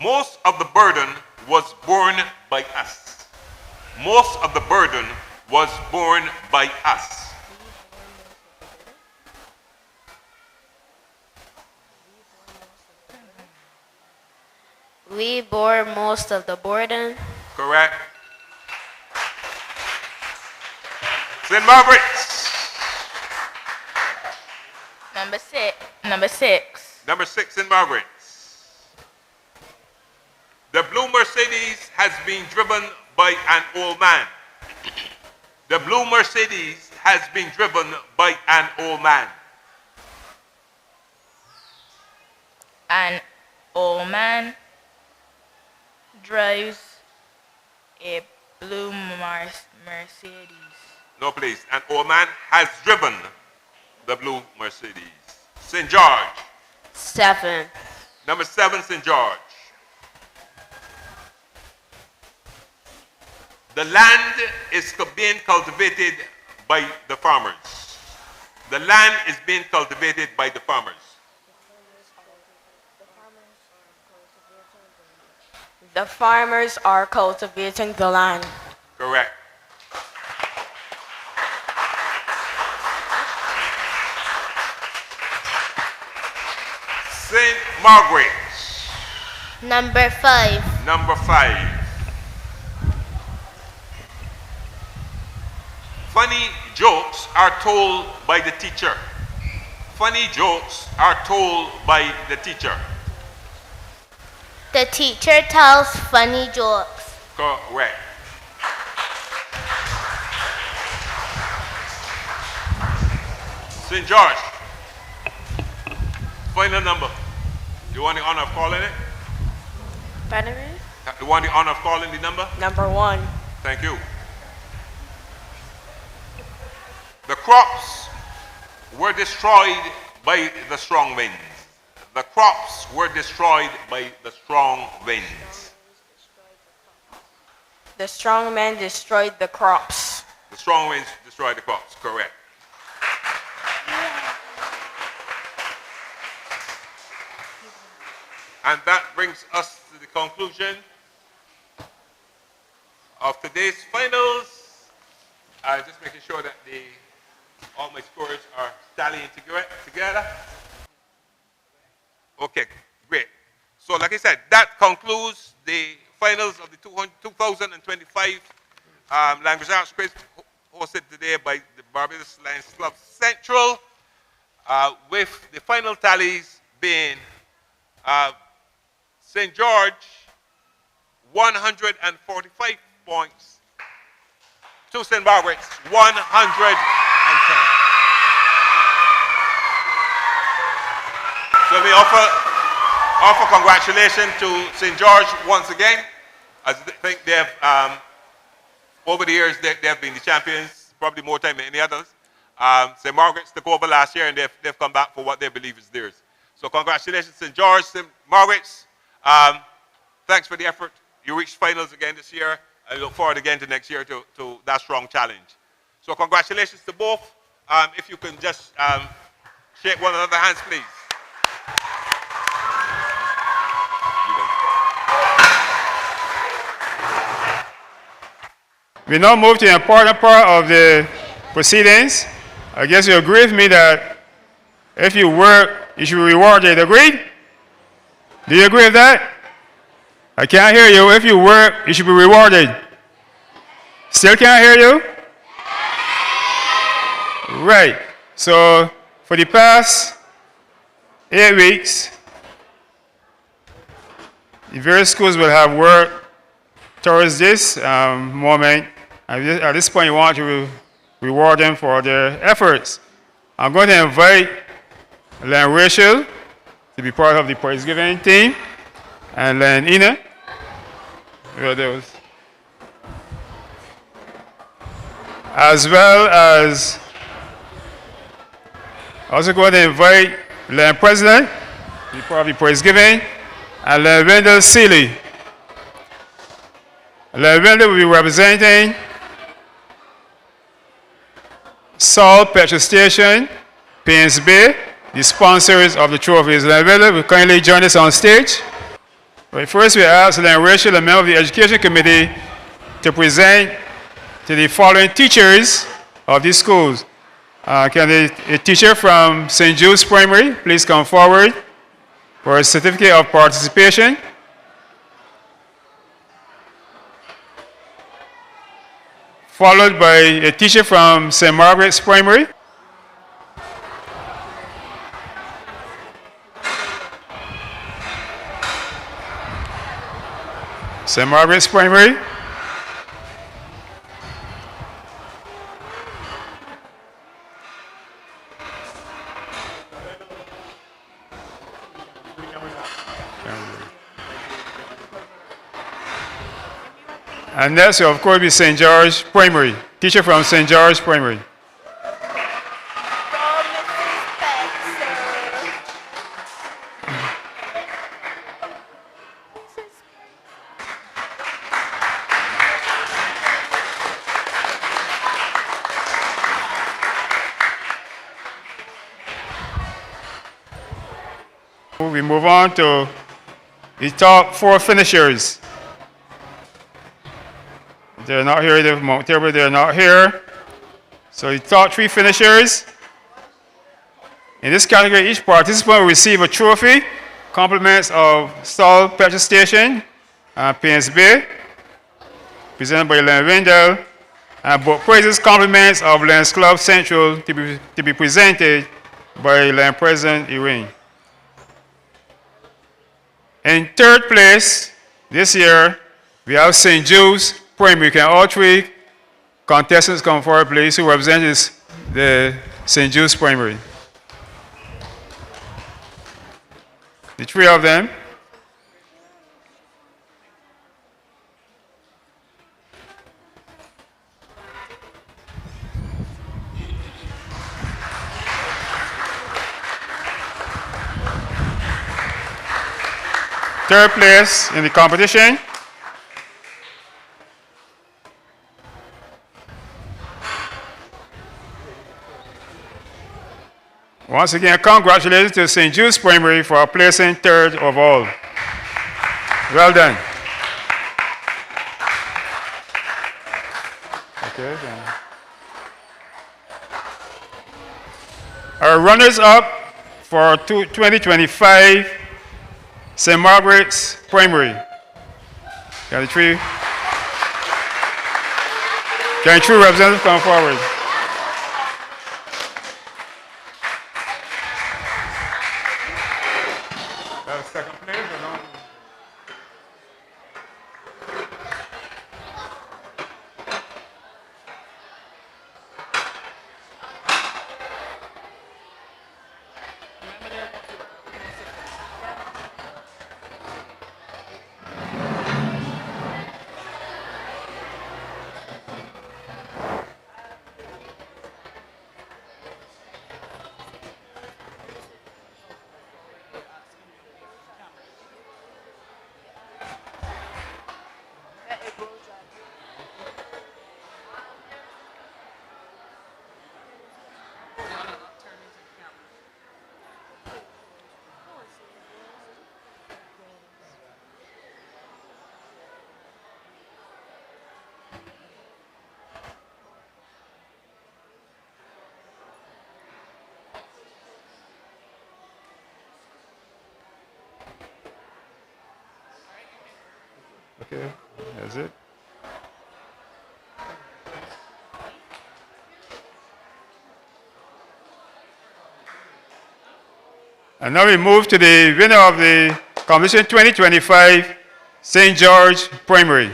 Most of the burden was borne by us. Most of the burden was borne by us. We bore most of the burden. Correct. St. Margaret's. Number 6. Number 6. Number 6, St. Margaret's. The blue Mercedes has been driven by an old man. The blue Mercedes has been driven by an old man. An old man drives a blue Mercedes. No, please. An old man has driven the blue Mercedes. St. George. 7. Number 7, St. George. The land is being cultivated by the farmers. The land is being cultivated by the farmers. The farmers are cultivating the land. Correct. St. Margaret's. Number 5. Number 5. Funny jokes are told by the teacher. Funny jokes are told by the teacher. The teacher tells funny jokes. Correct. St. George. Final number. You want the honor of calling it? Pardon me? You want the honor of calling the number? Number 1. Thank you. The crops were destroyed by the strong winds. The crops were destroyed by the strong winds. The strong man destroyed the crops. The strong winds destroyed the crops. Correct. And that brings us to the conclusion of today's finals. Just making sure that all my scores are tallying together. Okay, great. So like I said, that concludes the finals of the 2025 Language Arts Quiz hosted today by the Barbados Lions Club Central, with the final tallies being St. George, 145 points, to St. Margaret's, 110. So we offer congratulations to St. George once again. I think they have, over the years, they have been the champions, probably more time than any others. St. Margaret's took over last year, and they've come back for what they believe is theirs. So congratulations, St. George, St. Margaret's. Thanks for the effort. You reached finals again this year. I look forward again to next year to that strong challenge. So congratulations to both. If you can just shake one another's hands, please. We now move to the important part of the proceedings. I guess you agree with me that if you work, you should be rewarded. Agreed? Do you agree with that? I can't hear you. If you work, you should be rewarded. Still can't hear you? Right. So for the past 8 weeks, the various schools will have worked towards this moment. At this point, you want to reward them for their efforts. I'm going to invite Len Rachel to be part of the prize giving team, and Len Ina. As well as also going to invite Len President to be part of the prize giving, and Len Wendell Seeley. Len Wendell will be representing Salt Petrol Station, Paynes Bay, the sponsors of the trophies. Len Wendell will kindly join us on stage. But first, we ask Len Rachel, a member of the Education Committee, to present to the following teachers of these schools. Can a teacher from St. Jude's Primary please come forward for a certificate of participation? Followed by a teacher from St. Margaret's Primary. St. Margaret's Primary. And next will, of course, be St. George Primary. Teacher from St. George Primary. We move on to the top 4 finishers. They're not here, they're not here. So the top 3 finishers. In this category, each participant will receive a trophy, compliments of Sol Petrol Station and Paynes Bay, presented by Len Wendell, and both prizes, compliments of Lens Club Central to be presented by Len President Ewing. In 3rd place this year, we have St. Jude's Primary. Can all 3 contestants come forward, please, who represent the St. Jude's Primary? The 3 of them. Third place in the competition. Once again, congratulations to St. Jude's Primary for placing 3rd overall. Well done. Okay, then. Our runners-up for 2025 St. Margaret's Primary. Can the 3 representatives come forward? That's second place or no? Okay, that's it. And now we move to the winner of the competition 2025, St. George Primary.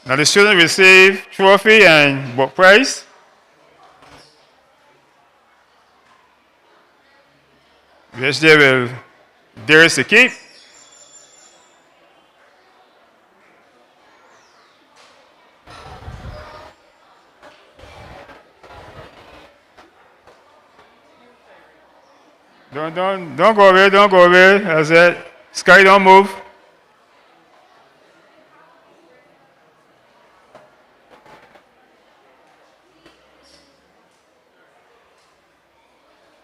Now the students receive trophy and book prize. Which they will dare to keep. Don't go away, don't go away. I said, Sky, don't move.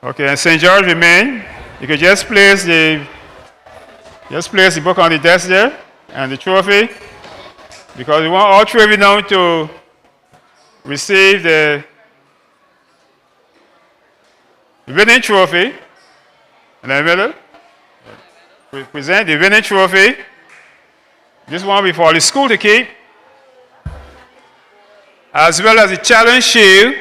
Okay, and St. George remain. You can just place the book on the desk there and the trophy, because we want all 3 of you now to receive the winning trophy. In the middle, we present the winning trophy. This one will be for the school to keep, as well as the challenge shield,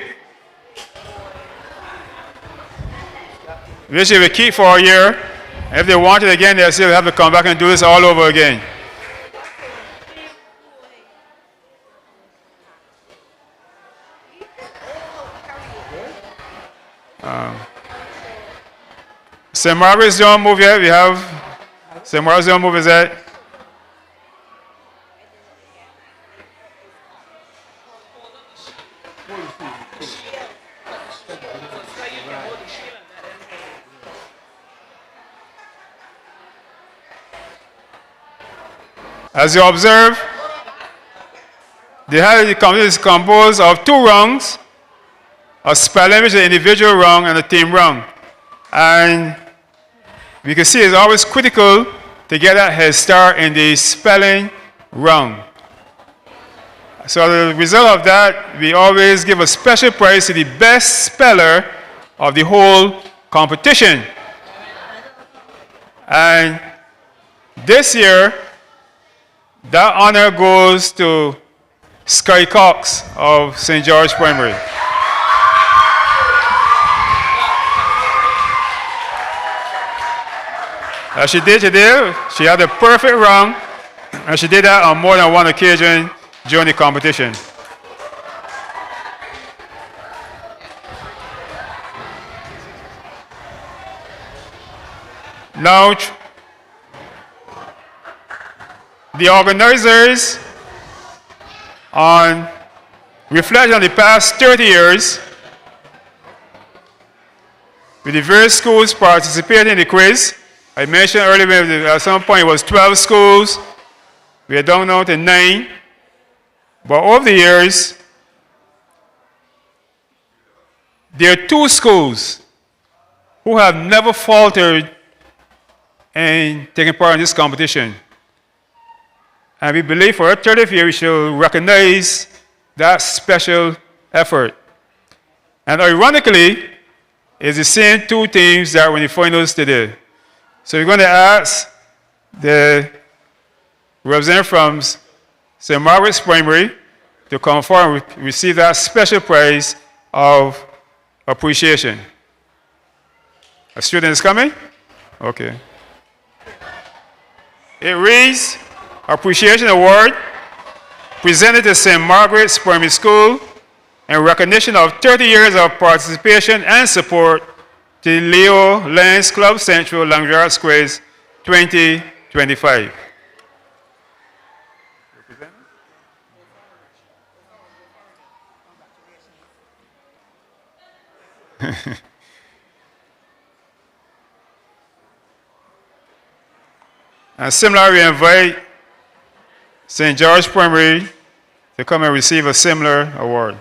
which they will keep for a year. If they want it again, they'll still have to come back and do this all over again. St. Margaret's don't move yet. We have St. Margaret's don't move, is that? As you observe, the hierarchy is composed of 2 rungs, a spelling, which is an individual rung, and a team rung. And we can see it's always critical to get that head start in the spelling rung. So as a result of that, we always give a special prize to the best speller of the whole competition. And this year, that honor goes to Sky Cox of St. George Primary. As she did today, she had a perfect rung, and she did that on more than one occasion during the competition. Now, the organizers reflect on the past 30 years with the various schools participating in the quiz. I mentioned earlier at some point it was 12 schools. We are down now to 9. But over the years, there are 2 schools who have never faltered in taking part in this competition. And we believe for our 30th year, we should recognize that special effort. And ironically, it's the same 2 teams that were in the finals today. So we're going to ask the representative from St. Margaret's Primary to come forward and receive that special prize of appreciation. A student is coming? Okay. It reads, Appreciation Award, presented to St. Margaret's Primary School in recognition of 30 years of participation and support to the Leo Lions Club Central Language Quiz 2025. And similarly, we invite St. George Primary to come and receive a similar award.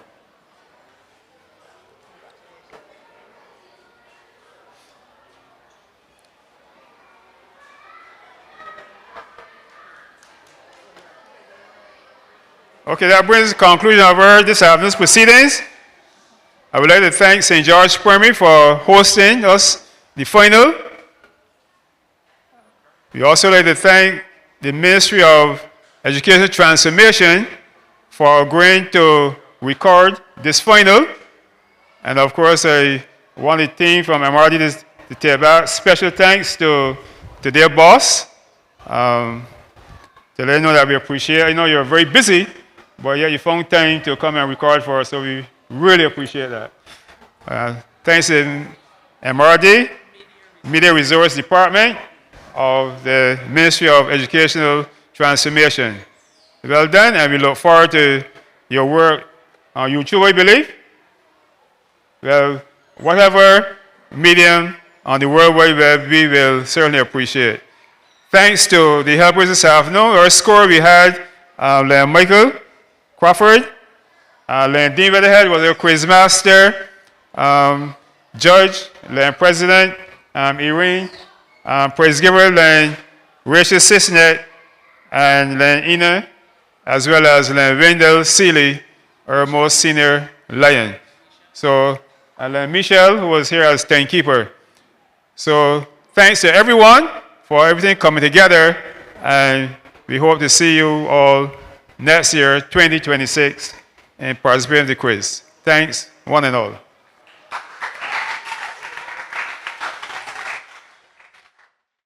Okay, that brings us to the conclusion of our this afternoon's proceedings. I would like to thank St. George Primary for hosting us the final. We also like to thank the Ministry of Education Transformation for agreeing to record this final. And of course, I want the team from MRD to take back special thanks to their boss. To let them know that we appreciate it. I know you're very busy, but yeah, you found time to come and record for us, so we really appreciate that. Thanks to MRD, Media Resource Department of the Ministry of Educational Transformation. Well done, and we look forward to your work on YouTube, I believe. Well, whatever medium on the World Wide Web, we will certainly appreciate. Thanks to the helpers this afternoon. Our score, we had Michael Crawford, Dean Weatherhead was our quiz master, Judge, President, Irene, Praise Giver, Rachel Sisnet, and Ina, as well as Wendell Seeley our most senior lion. So, and then Michelle, who was here as timekeeper. So, thanks to everyone for everything coming together, and we hope to see you all next year, 2026, and participate in the quiz. Thanks, one and all.